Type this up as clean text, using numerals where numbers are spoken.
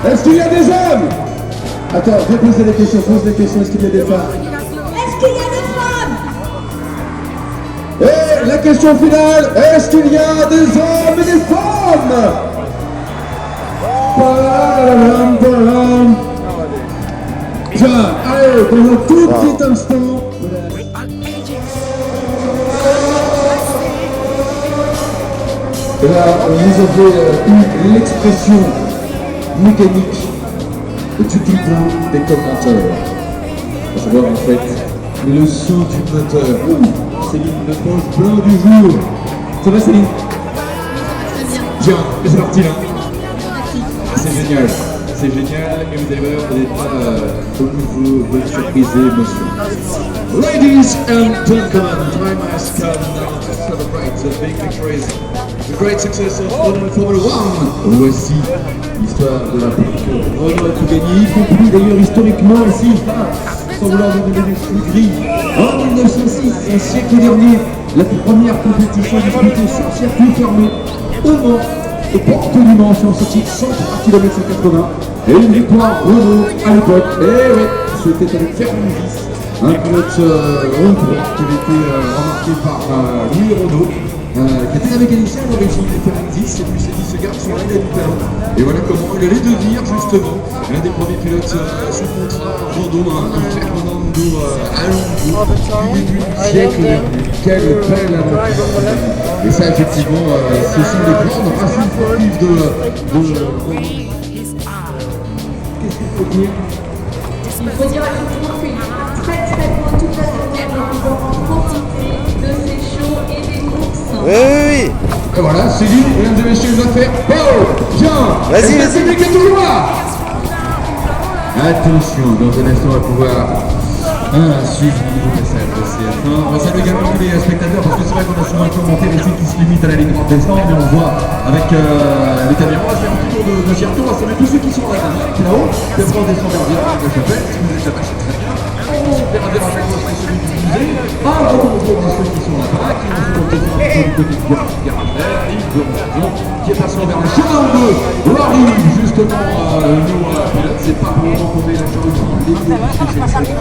Est-ce qu'il y a des hommes? Attends, je vais poser des questions, pose des questions, est-ce qu'il y a des femmes? Est-ce qu'il y a des femmes? Et la question finale, est-ce qu'il y a des hommes et des femmes? Palalam, palalam. Bien, allez, dans un tout petit instant. Et là, vous avez eu l'expression mécanique du déclin des commentaires. À savoir en fait le son du moteur. Céline, le pose plein du jour. Ça va Céline? Bien, et c'est parti là. C'est génial. C'est génial et vous allez voir, vous n'êtes pas au niveau de surprise et émotion. Ladies and gentlemen, time has come now to celebrate the big victories, the great success of Renault Formula 1. Voici l'histoire de la première. Renault a tout gagné, y compris d'ailleurs historiquement ici, sans vouloir vous donner des fruits. En 1906, un siècle dernier, la première compétition disputée sur circuit fermé au Mans, aux portes du Mans, sur ce titre 103 km 180. Et une victoire Renault à l'époque. Et oui, c'était avec Fernandez, un pilote hongrois qui avait été remarqué par Louis Renault, qui était un mécanicien à l'origine des Fernandez, et puis s'est dit ce garçon-là, il a du talent. Et voilà comment il allait devenir justement l'un des premiers pilotes sous contrat Renault, un Fernando Alonso du début du siècle dernier. Quelle belle aventure! Et ça, effectivement, ce sont les grandes racines sportives de Renault. Qu'est-ce qu'il faut dire? Il faut dire effectivement qu'il y a un très très beau toute la journée en quantité de ces shows et des courses. Oui. Et voilà, c'est lui, mesdames et messieurs, il va faire Paul, bien. Vas-y, et vas-y. c'est lui qui est toujours là. Attention, dans un instant, on va pouvoir suivre le nouveau passage de CF1. On va saluer également les spectateurs parce que c'est vrai qu'on a souvent un commentaire ici qui se limite à la ligne droite des stands, mais on voit avec les caméras. On va faire un petit tour de circuit, on va saluer tous ceux qui sont là, là-haut. Puis après, on descend vers Vira, avec la chapelle. Si vous êtes là-bas, c'est très bien. On verra bien à chaque fois c'est celui du musée. Un grand contrôle de ceux qui sont là-bas, qui ont toujours besoin du côté du garage vert, Yves de Ronzon, qui est passé vers le chemin de Rory, justement, nos pilotes. C'est pas pour le moment qu'on met la charge dans les deux, puisque c'est un peu.